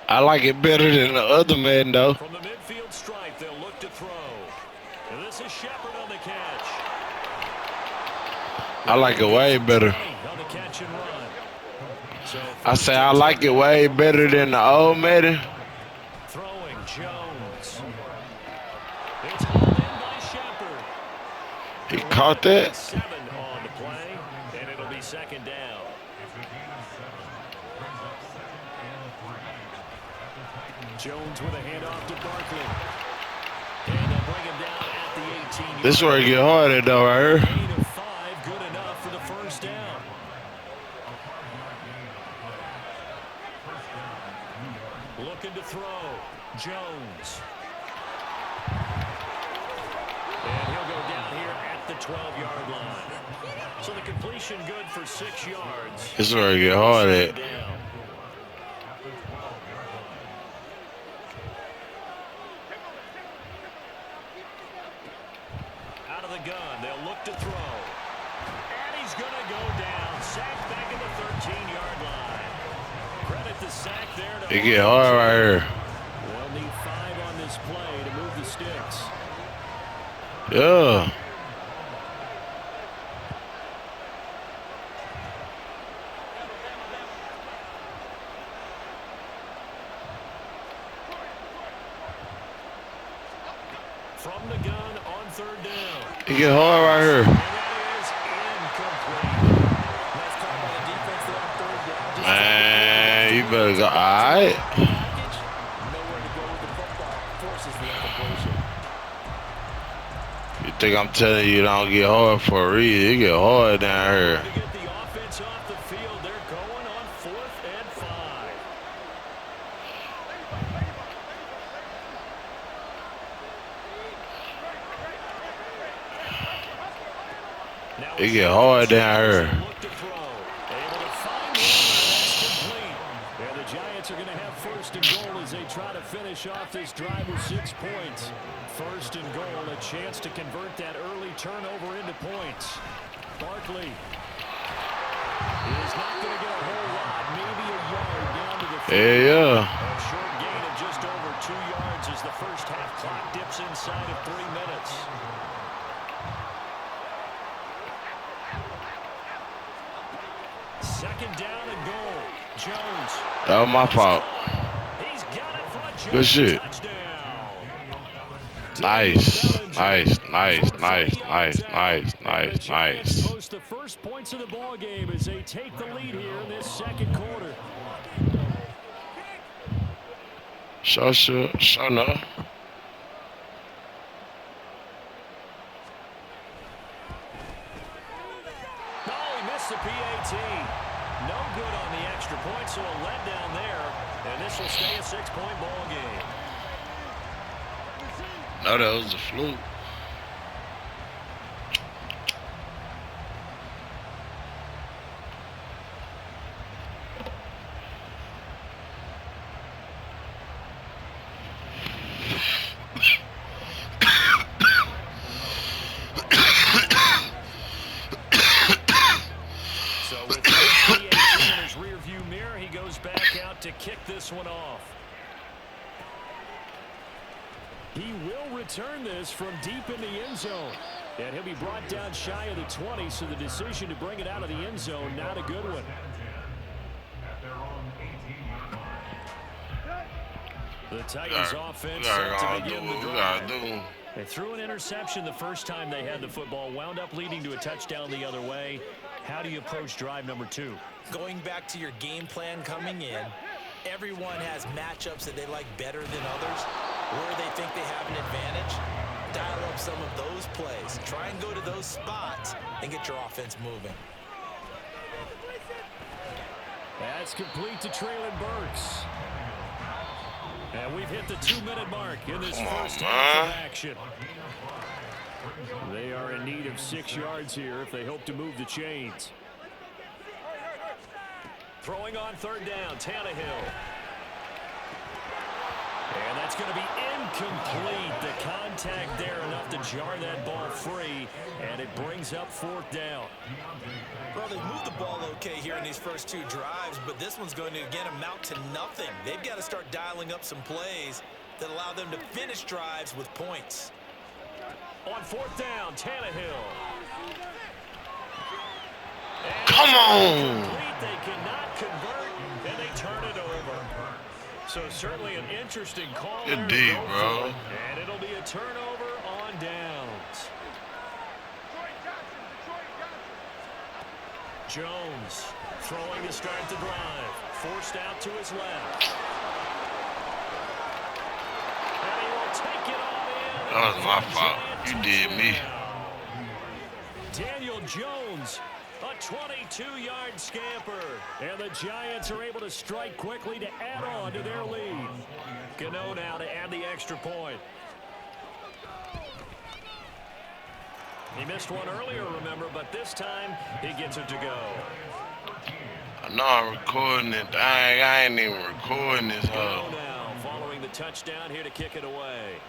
I like it better than the other man, though. From the midfield stripe, they'll look to throw. And this is Shepard on the catch. I like it way better. On the catch and run. So I say I like it way better than the old Madden. Throwing Jones. It's hauled in by Shepard. He caught that. 7 on the play, and it'll be second down. Jones with a handoff to Barkley. And they'll bring him down at the 18. This is where it get harder, though, right here. Gain of 5, good enough for the first down. Looking to throw. Jones. And he'll go down here at the 12-yard line. So the completion good for 6 yards. This is where it get hard at. Out of the gun, they'll look to throw. And he's going to go down. Sacked back at the 13-yard line. Credit the sack there to It get hard right here. They'll need 5 on this play to move the sticks. Yeah. From the gun on third down. It get hard right here. And that is incomplete. Nice call by the defense there on third down. Man, you better go. All right. Nowhere to go with the football. Forces the incompletion. You think I'm telling you it don't get hard for a reason? It get hard down here. To get the offense off the field, they're going on 4th and 5. It get hard down here. Look to throw. Able to find one. That's complete. And the Giants are going to have 1st and goal as they try to finish off this drive with 6 points. 1st and goal, a chance to convert that early turnover into points. Barkley is not going to get a whole lot, maybe a yard down to the field. Yeah. A short gain of just over 2 yards as the first half clock dips inside of 3 minutes. Second down and goal. Jones. That was my fault. He's got it for a Jones Good shit. touchdown. Nice. Nice. Nice. Nice. Nice. Nice. Nice. Nice. Post the first points of the ball game as they take the lead here in this second quarter. Sure no. Oh, he missed the PAT. No good on the extra point, so a letdown there. And this will stay a 6-point ball game. No, that was a fluke. So with the PAT in his rearview mirror, he goes back out to kick this one off. He will return this from deep in the end zone. And he'll be brought down shy of the 20, so the decision to bring it out of the end zone, not a good one. The Titans offense set to begin the drive. They threw an interception the first time they had the football, wound up leading to a touchdown the other way. How do you approach drive number 2? Going back to your game plan coming in, everyone has matchups that they like better than others, where they think they have an advantage. Dial up some of those plays. Try and go to those spots and get your offense moving. That's complete to Traylon Burks. And we've hit the 2-minute mark in this first half of action. They are in need of 6 yards here if they hope to move the chains. Throwing on third down, Tannehill. And that's going to be incomplete. The contact there enough to jar that ball free, and it brings up 4th down. Well, they've moved the ball okay here in these first 2 drives, but this one's going to, again, amount to nothing. They've got to start dialing up some plays that allow them to finish drives with points. On 4th down, Tannehill. Come on! They cannot convert, and they turn it over. So certainly an interesting call. Good D, bro. And it'll be a turnover on downs. Jones throwing to start the drive. Forced out to his left. And he will take it all in. That was my fault. You did me. Daniel Jones, a 22-yard scamper. And the Giants are able to strike quickly to add on to their lead. Gano now to add the extra point. He missed one earlier, remember, but this time he gets it to go. I know I'm recording it. I ain't even recording this. Gano now following the touchdown here to kick it away.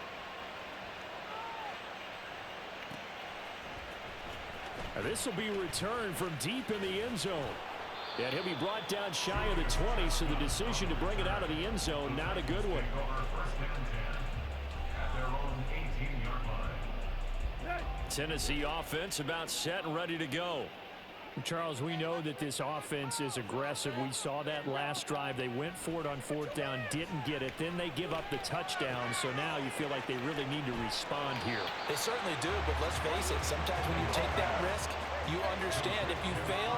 This will be returned from deep in the end zone. And he'll be brought down shy of the 20, so the decision to bring it out of the end zone, not a good one. Tennessee offense about set and ready to go. Charles, we know that this offense is aggressive. We saw that last drive. They went for it on 4th down, didn't get it. Then they give up the touchdown. So now you feel like they really need to respond here. They certainly do, but let's face it. Sometimes when you take that risk, you understand if you fail,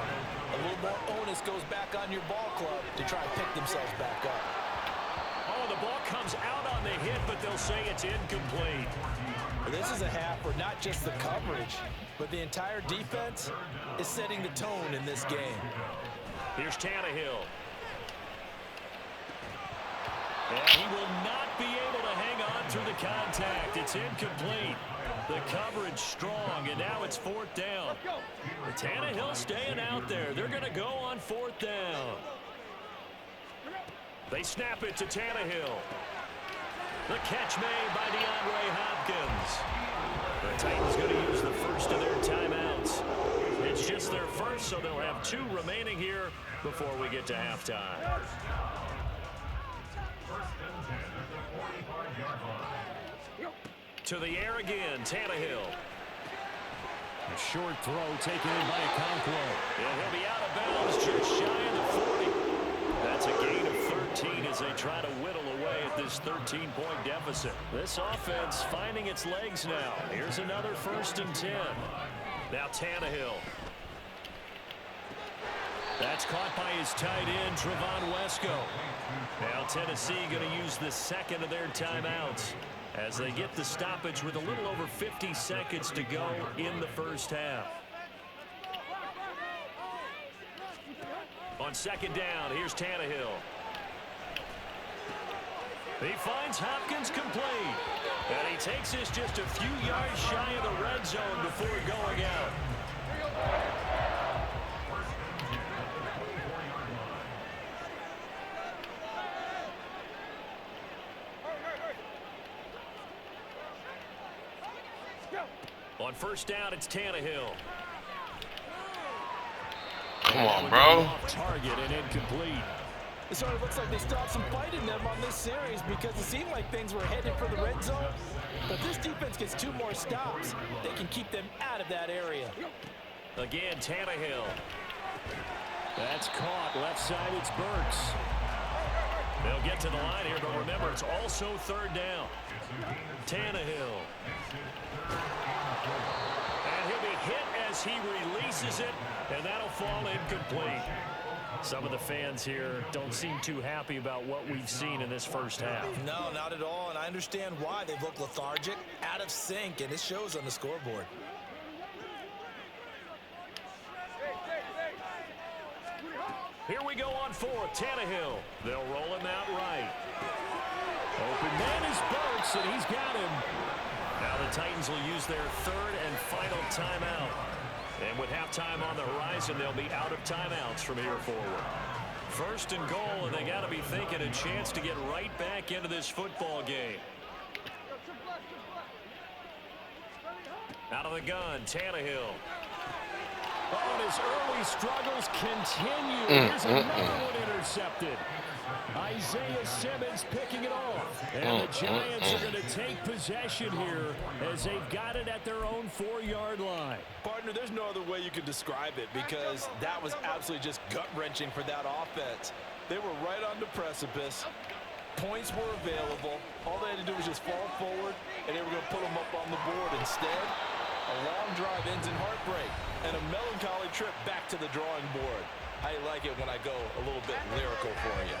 a little more onus goes back on your ball club to try and pick themselves back up. Oh, the ball comes out on the hit, but they'll say it's incomplete. This is a half where not just the coverage, but the entire defense is setting the tone in this game. Here's Tannehill. And he will not be able to hang on through the contact. It's incomplete. The coverage strong, and now it's 4th down. Tannehill staying out there. They're going to go on 4th down. They snap it to Tannehill. The catch made by DeAndre Hopkins. The Titans going to use the first of their timeouts. It's just their first, so they'll have 2 remaining here before we get to halftime. To the air again, Tannehill. A short throw taken in by Okonkwo. And he'll be out of bounds just shy of the 40. That's a gain of 13 as they try to whittle away at this 13-point deficit. This offense finding its legs now. Here's another 1st and 10. Now Tannehill. That's caught by his tight end, Trevon Wesco. Now Tennessee going to use the second of their timeouts as they get the stoppage with a little over 50 seconds to go in the first half. On 2nd down, here's Tannehill. He finds Hopkins complete. And he takes this just a few yards shy of the red zone before going out. On 1st down, it's Tannehill. Come on, bro. Target and incomplete. It sort of looks like they still have some fight in them on this series because it seemed like things were headed for the red zone. But this defense gets 2 more stops. They can keep them out of that area. Again, Tannehill. That's caught. Left side, it's Burks. They'll get to the line here, but remember, it's also 3rd down. Tannehill. And he'll be hit as he releases it, and that'll fall incomplete. Some of the fans here don't seem too happy about what we've seen in this first half. No, not at all, and I understand why. They've looked lethargic, out of sync, and it shows on the scoreboard. Here we go on 4th, Tannehill. They'll roll him out right. Open man is Burks, and he's got him. Now the Titans will use their 3rd and final timeout. And with halftime on the horizon, they'll be out of timeouts from here forward. First and goal, and they got to be thinking a chance to get right back into this football game. Out of the gun, Tannehill. Oh, and his early struggles continue. Here's another one intercepted. Isaiah Simmons picking it off. And the Giants are going to take possession here as they've got it at their own 4-yard line. Partner, there's no other way you could describe it because that was absolutely just gut-wrenching for that offense. They were right on the precipice. Points were available. All they had to do was just fall forward, and they were going to put them up on the board. Instead, a long drive ends in heartbreak and a melancholy trip back to the drawing board. I like it when I go a little bit lyrical for you.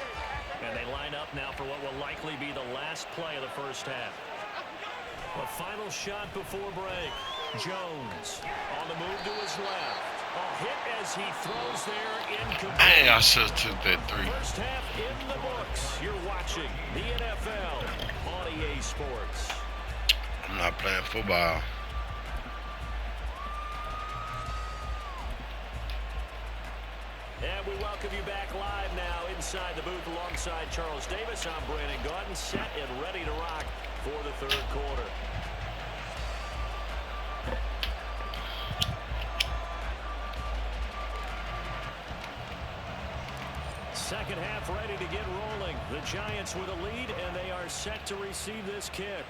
And they line up now for what will likely be the last play of the first half. A final shot before break. Jones on the move to his left. A hit as he throws there incomplete. Dang, I should have took that 3. First half in the books. You're watching the NFL on EA Sports. I'm not playing football. And we welcome you back live now inside the booth alongside Charles Davis. I'm Brandon Gaudin, set and ready to rock for the third quarter. Second half ready to get rolling. The Giants with a lead, and they are set to receive this kick.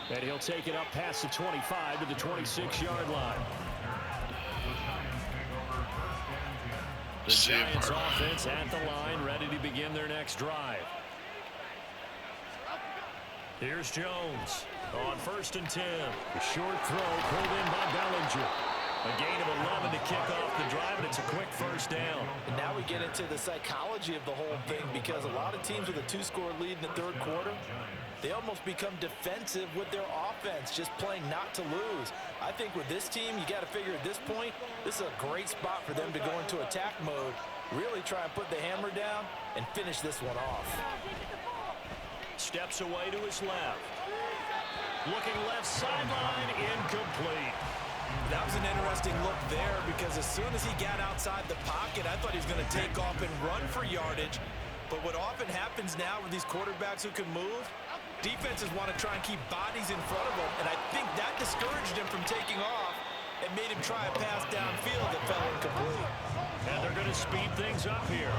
And he'll take it up past the 25 to the 26-yard line. The Giants offense at the line, ready to begin their next drive. Here's Jones on 1st and 10. A short throw pulled in by Bellinger. A gain of 11 to kick off the drive, and it's a quick first down. And now we get into the psychology of the whole thing because a lot of teams with a 2-score lead in the third quarter, they almost become defensive with their offense, just playing not to lose. I think with this team, you got to figure at this point, this is a great spot for them to go into attack mode, really try and put the hammer down and finish this one off. Steps away to his left. Looking left sideline, incomplete. That was an interesting look there because as soon as he got outside the pocket, I thought he was going to take off and run for yardage. But what often happens now with these quarterbacks who can move, defenses want to try and keep bodies in front of them, and I think that discouraged him from taking off and made him try a pass downfield that fell incomplete. And they're going to speed things up here.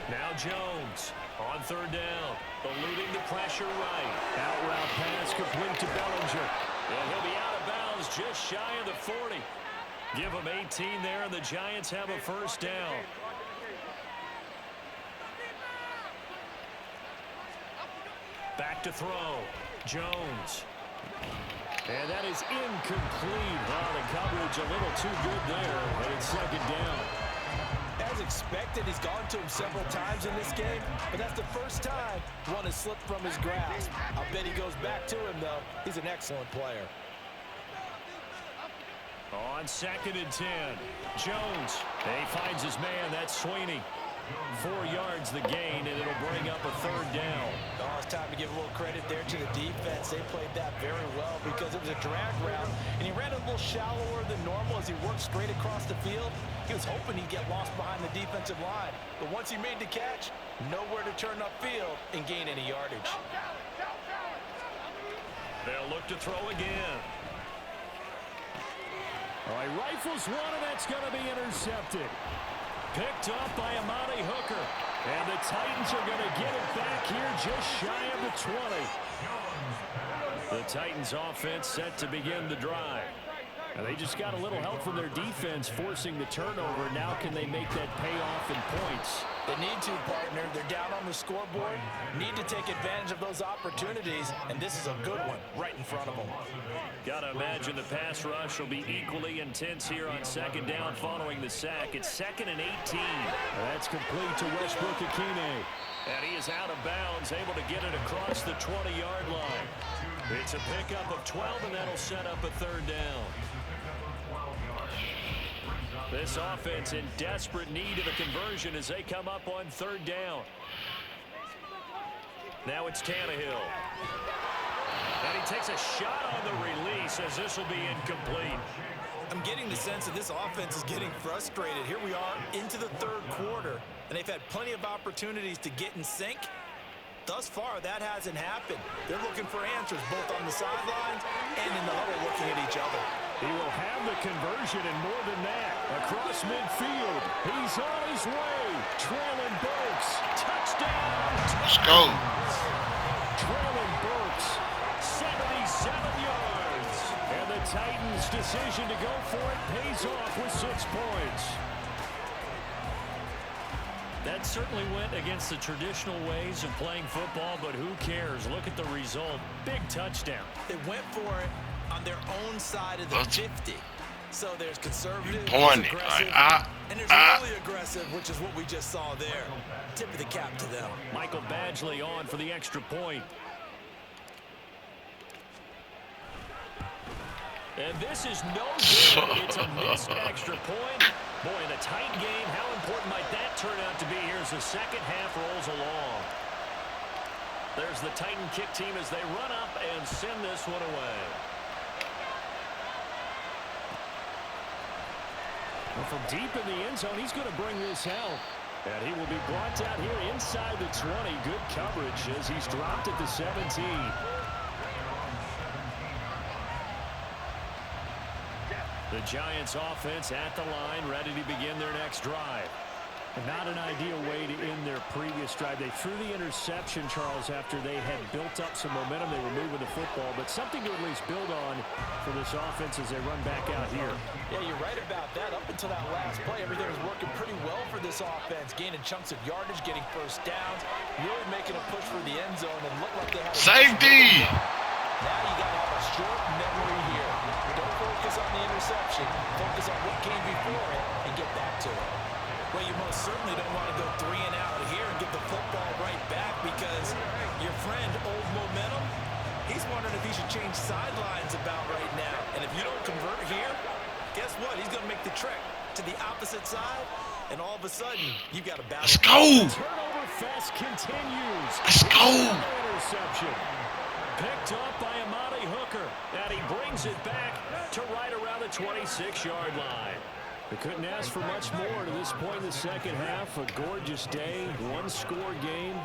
Now Jones on 3rd down, eluding the pressure right. Out route pass complete to Bellinger. And he'll be out of bounds just shy of the 40. Give him 18 there, and the Giants have a first down. Back to throw. Jones. And that is incomplete. Well, the coverage a little too good there, but it's 2nd down. As expected, he's gone to him several times in this game, but that's the first time one has slipped from his grasp. I'll bet he goes back to him, though. He's an excellent player. On 2nd and 10, Jones. He finds his man. That's Sweeney. 4 yards the gain, and it'll bring up a 3rd down. Oh, it's time to give a little credit there to the defense. They played that very well because it was a drag route, and he ran a little shallower than normal as he worked straight across the field. He was hoping he'd get lost behind the defensive line, but once he made the catch, nowhere to turn upfield and gain any yardage. They'll look to throw again. All right, rifles one, and that's going to be intercepted. Picked up by Amani Hooker. And the Titans are going to get it back here just shy of the 20. The Titans offense set to begin the drive. And they just got a little help from their defense forcing the turnover. Now can they make that pay off in points? They need to, partner. They're down on the scoreboard. Need to take advantage of those opportunities. And this is a good one right in front of them. Got to imagine the pass rush will be equally intense here on 2nd down following the sack. It's 2nd and 18. That's complete to Westbrook-Akine. And he is out of bounds, able to get it across the 20-yard line. It's a pickup of 12, and that'll set up a 3rd down. This offense in desperate need of a conversion as they come up on 3rd down. Now it's Tannehill. And he takes a shot on the release as this will be incomplete. I'm getting the sense that this offense is getting frustrated. Here we are into the 3rd quarter, and they've had plenty of opportunities to get in sync. Thus far, that hasn't happened. They're looking for answers both on the sidelines and in the huddle looking at each other. He will have the conversion and more than that. Across midfield, he's on his way. Traylon Burks, touchdown. Let's go. Traylon Burks, 77 yards. And the Titans' decision to go for it pays off with 6 points. That certainly went against the traditional ways of playing football, but who cares? Look at the result. Big touchdown. They went for it on their own side of the 50. So there's conservative, Point there's it. aggressive, Like, and there's really aggressive, which is what we just saw there. Tip of the cap to them. Michael Badgley on for the extra point. And this is no good. It's a missed extra point. Boy, in a tight game, how important might that turn out to be here as the second half rolls along. There's the Titan kick team as they run up and send this one away. Well, from deep in the end zone, he's going to bring this out. And he will be brought down here inside the 20. Good coverage as he's dropped at the 17. The Giants offense at the line, ready to begin their next drive. Not an ideal way to end their previous drive. They threw the interception, Charles, after they had built up some momentum. They were moving the football, but something to at least build on for this offense as they run back out here. Yeah, you're right about that. Up until that last play, everything was working pretty well for this offense. Gaining chunks of yardage, getting first downs, really making a push for the end zone, and looked like they had a safety. Now you got to have a short memory here. Don't focus on the interception. Focus on what came before it and get back to it. Well, you most certainly don't want to go 3 and out here and get the football right back because your friend, Old Momentum, he's wondering if he should change sidelines about right now. And if you don't convert here, guess what? He's going to make the trek to the opposite side, and all of a sudden, you've got a battle. Let's go. Turnover fest continues. Let's go. Interception. Picked up by Amani Hooker, and he brings it back to right around the 26-yard line. They couldn't ask for much more to this point in the second half. A gorgeous day, one-score game.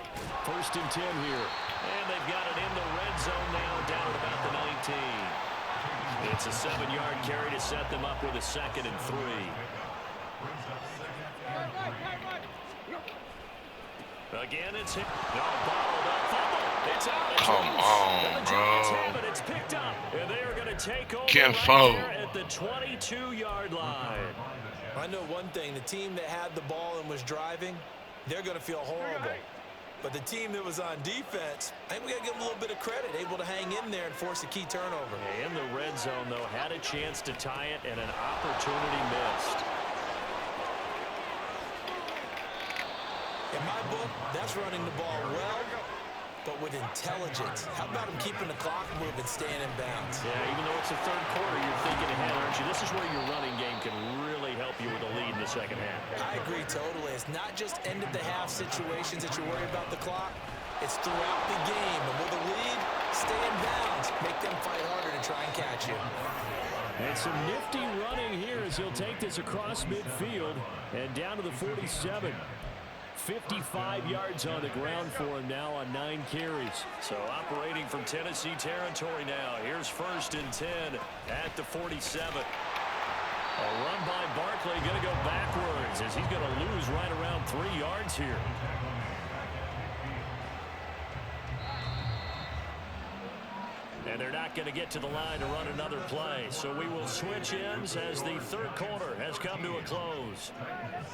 1st and 10 here. And they've got it in the red zone now, down at about the 19. It's a 7-yard carry to set them up with a 2nd and 3. Again, it's hit. No, bottled up. It's out. Come on, bro. It's picked up, and they are going to take over Can't right fold. there at the 22-yard line. I know one thing. The team that had the ball and was driving, they're going to feel horrible. But the team that was on defense, I think we got to give them a little bit of credit, able to hang in there and force a key turnover. In the red zone, though, had a chance to tie it, and an opportunity missed. In my book, that's running the ball well, but with intelligence. How about him keeping the clock moving, staying in bounds? Yeah, even though it's the 3rd quarter, you're thinking ahead, aren't you? This is where your running game can really help you with a lead in the second half. I agree totally. It's not just end-of-the-half situations that you worry about the clock. It's throughout the game. And with a lead, stay in bounds. Make them fight harder to try and catch you. And some nifty running here as he'll take this across midfield and down to the 47. 55 yards on the ground for him now on 9 carries. So operating from Tennessee territory now. Here's 1st and 10 at the 47. A run by Barkley, going to go backwards as he's going to lose right around 3 yards here. And they're not going to get to the line to run another play. So we will switch ends as the 3rd quarter has come to a close.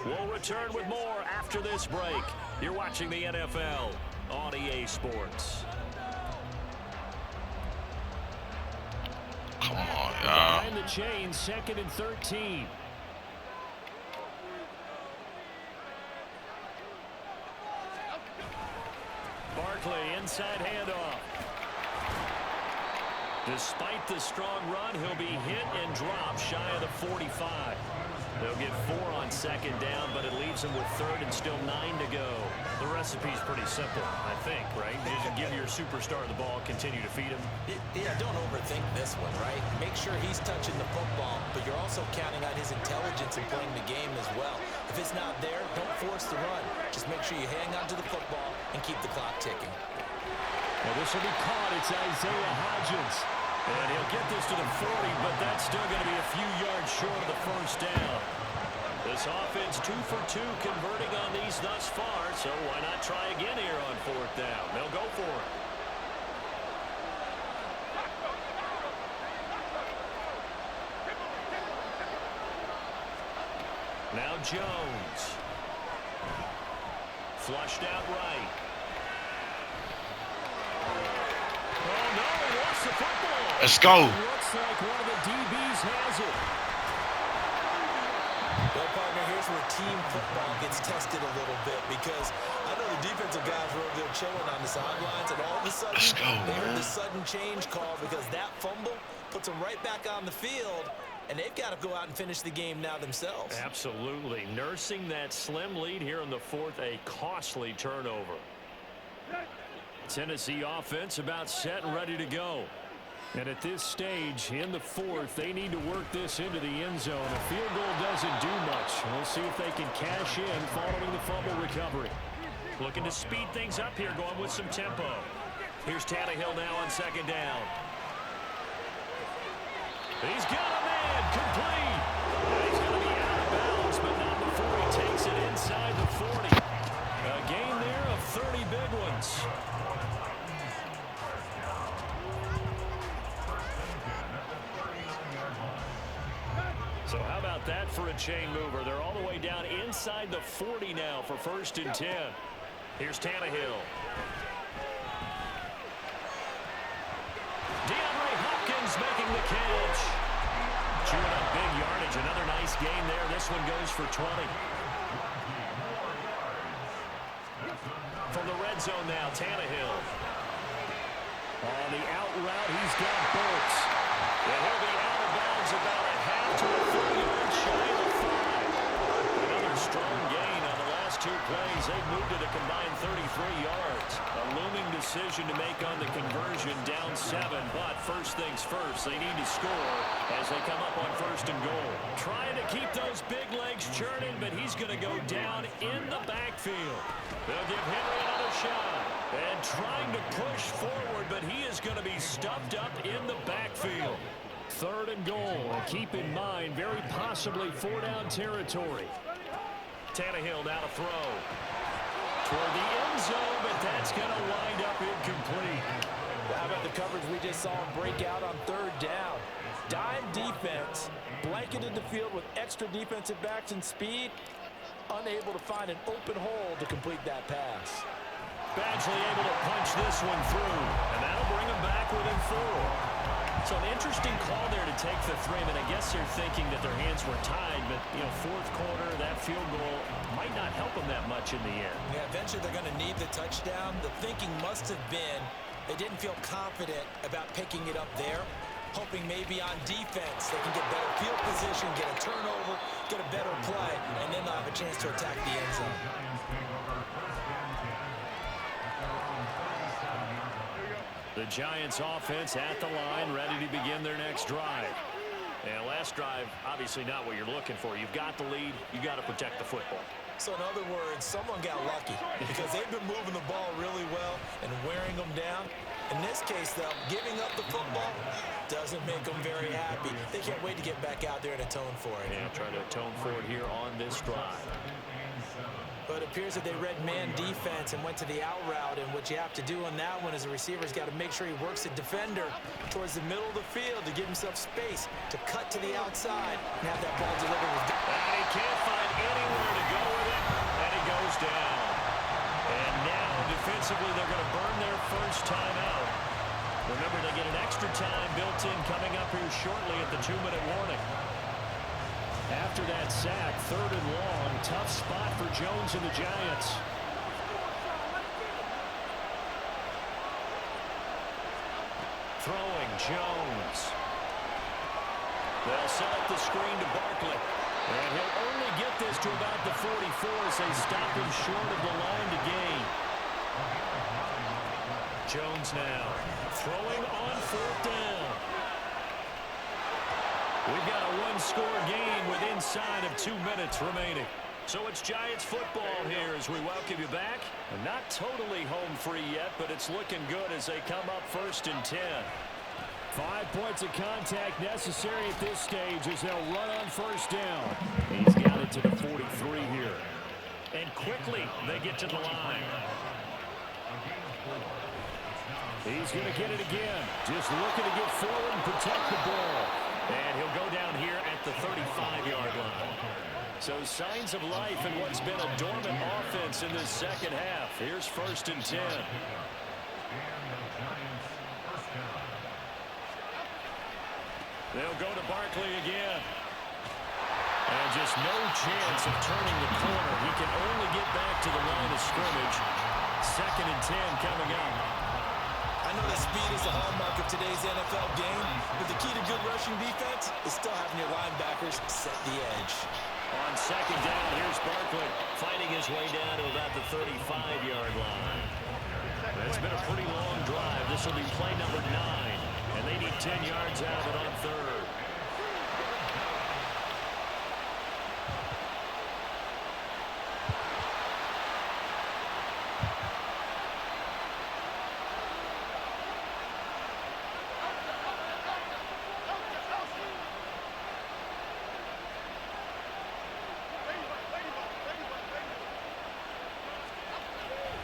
We'll return with more after this break. You're watching the NFL on EA Sports. Come on, y'all. Behind the chain, 2nd and 13. Barkley, inside handoff. Despite the strong run, he'll be hit and dropped shy of the 45. They'll get 4 on second down, but it leaves them with third and still 9 to go. The recipe's pretty simple, I think, right? You just give your superstar the ball, continue to feed him. Yeah, don't overthink this one, right? Make sure he's touching the football, but you're also counting on his intelligence in playing the game as well. If it's not there, don't force the run. Just make sure you hang on to the football and keep the clock ticking. Well, this will be caught. It's Isaiah Hodgins. And he'll get this to the 40, but that's still going to be a few yards short of the first down. This offense 2 for 2 converting on these thus far, so why not try again here on 4th down? They'll go for it. Now Jones. Flushed out right. Oh, no, he lost the football. Let's go. Looks like one of the DBs has it. Well, partner, here's where team football gets tested a little bit because I know the defensive guys were over there chilling on the sidelines, and all of a sudden they heard the sudden change call because that fumble puts them right back on the field, and they've got to go out and finish the game now themselves. Absolutely. Nursing that slim lead here in the 4th, a costly turnover. Tennessee offense about set and ready to go. And at this stage in the 4th, they need to work this into the end zone. A field goal doesn't do much. We'll see if they can cash in following the fumble recovery. Looking to speed things up here, going with some tempo. Here's Tannehill now on second down. He's got a man, complete. He's going to be out of bounds, but not before he takes it inside the 40. A gain there of 30 big ones. So how about that for a chain mover? They're all the way down inside the 40 now for 1st and 10. Here's Tannehill. DeAndre Hopkins making the catch. Chewing up big yardage. Another nice gain there. This one goes for 20. From the red zone now, Tannehill. On the out route, he's got Burks. And he'll be out of bounds about a half to a 4-yard shy of 5. Another strong gain on the last 2 plays. They've moved it a combined 33 yards. A looming decision to make on the conversion, down 7. But first things first, they need to score as they come up on 1st and goal. Trying to keep those big legs churning, but he's going to go down in the backfield. They'll give Henry another shot. And trying to push forward, but he is going to be stuffed up in the backfield. 3rd and goal. And keep in mind, very possibly 4-down territory. Tannehill now to throw. Toward the end zone, but that's going to wind up incomplete. Well, how about the coverage we just saw him break out on 3rd down? Dime defense, blanketed the field with extra defensive backs and speed, unable to find an open hole to complete that pass. Badgley able to punch this one through, and that'll bring him back within 4. So an interesting call there to take the 3. I mean, I guess they're thinking that their hands were tied, but, 4th quarter, that field goal might not help them that much in the end. Yeah, eventually they're going to need the touchdown. The thinking must have been they didn't feel confident about picking it up there, hoping maybe on defense they can get better field position, get a turnover, get a better play, and then they'll have a chance to attack the end zone. The Giants offense at the line, ready to begin their next drive. And last drive, obviously not what you're looking for. You've got the lead. You got to protect the football. So in other words, someone got lucky because they've been moving the ball really well and wearing them down. In this case, though, giving up the football doesn't make them very happy. They can't wait to get back out there and atone for it. Yeah, try to atone for it here on this drive. But it appears that they read man defense and went to the out route, and what you have to do on that one is the receiver's got to make sure he works the defender towards the middle of the field to give himself space to cut to the outside and have that ball delivered. And he can't find anywhere to go with it, and he goes down. And now, defensively, they're going to burn their first time out. Remember, they get an extra time built in coming up here shortly at the 2-minute warning. After that sack, 3rd and long, tough spot for Jones and the Giants. Throwing Jones. They'll set up the screen to Barkley. And he'll only get this to about the 44 as they stop him short of the line to gain. Jones now throwing on 4th down. We've got a one-score game with inside of 2 minutes remaining. So it's Giants football here as we welcome you back. Not totally home free yet, but it's looking good as they come up 1st and 10. 5 points of contact necessary at this stage as they'll run on 1st down. He's got it to the 43 here. And quickly they get to the line. He's going to get it again. Just looking to get forward and protect the ball. And he'll go down here at the 35-yard line. So signs of life in what's been a dormant offense in this second half. Here's 1st and 10. They'll go to Barkley again. And just no chance of turning the corner. He can only get back to the line of scrimmage. 2nd and 10 coming up. I know that speed is the hallmark of today's NFL game, but the key to good rushing defense is still having your linebackers set the edge. On 2nd down, here's Barkley fighting his way down to about the 35-yard line. It's been a pretty long drive. This will be play number 9, and they need 10 yards out of it on 3rd.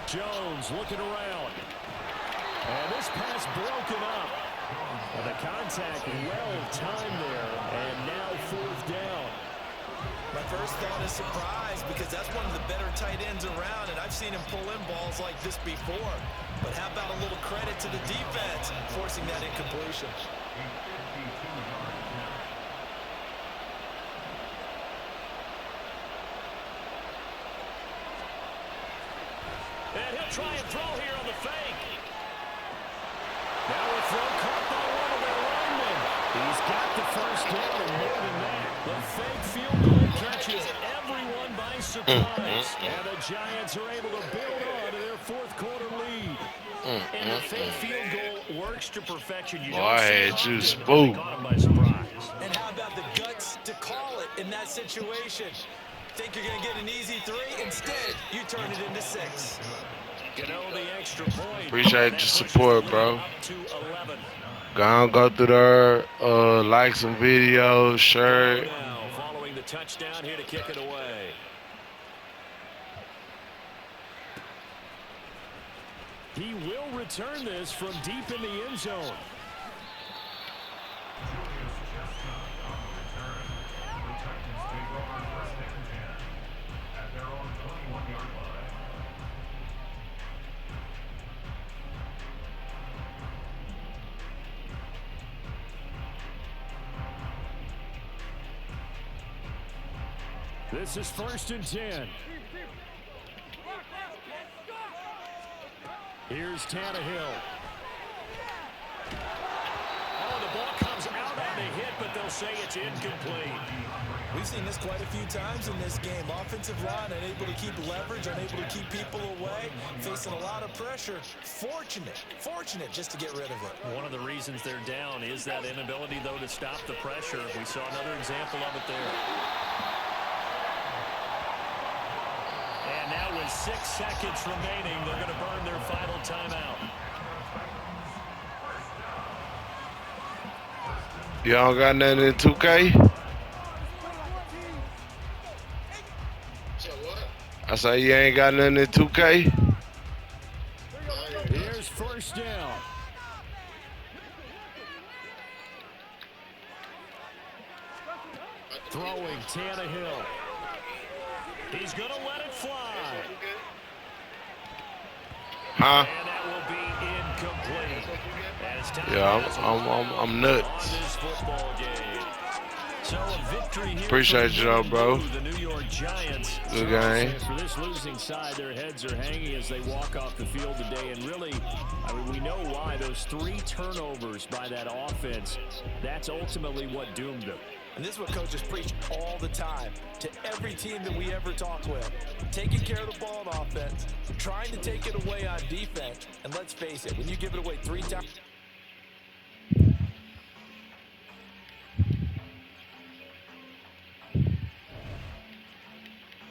Jones looking around. And this pass broken up. And the contact well timed there. And now 4th down. My first thought is surprise because that's one of the better tight ends around, and I've seen him pull in balls like this before. But how about a little credit to the defense forcing that incompletion? And he'll try and throw here on the fake. Now a throw caught by one of their linemen. He's got the 1st down and more than that. The fake field goal catches everyone by surprise. And the Giants are able to build on to their 4th quarter lead. And the fake field goal works to perfection. You I had you spooked. caught him by surprise. And how about the guts to call it in that situation? Think you're going to get an easy 3? Instead, you turn it into 6. You know, the extra point. Appreciate your support, bro. Go through there, like some videos, share it. Now, following the touchdown here to kick it away. He will return this from deep in the end zone. This is 1st and 10. Here's Tannehill. Oh, the ball comes out on the hit, but they'll say it's incomplete. We've seen this quite a few times in this game. Offensive line unable to keep leverage, unable to keep people away, facing a lot of pressure. Fortunate just to get rid of it. One of the reasons they're down is that inability, though, to stop the pressure. We saw another example of it there. And now with 6 seconds remaining, they're going to burn their final timeout. Y'all got nothing in 2K? I say you ain't got nothing in 2K? Here's 1st down. Throwing Tannehill. He's going to let it fly. Huh? And that will be incomplete. Yeah, I'm nuts. This football game. So a victory here. Appreciate you, though, bro. The New York Giants. Good game. For this losing side, their heads are hanging as they walk off the field today. And really, I mean, we know why. Those 3 turnovers by that offense, that's ultimately what doomed them. And this is what coaches preach all the time to every team that we ever talk with. Taking care of the ball on offense, trying to take it away on defense. And let's face it, when you give it away 3 times...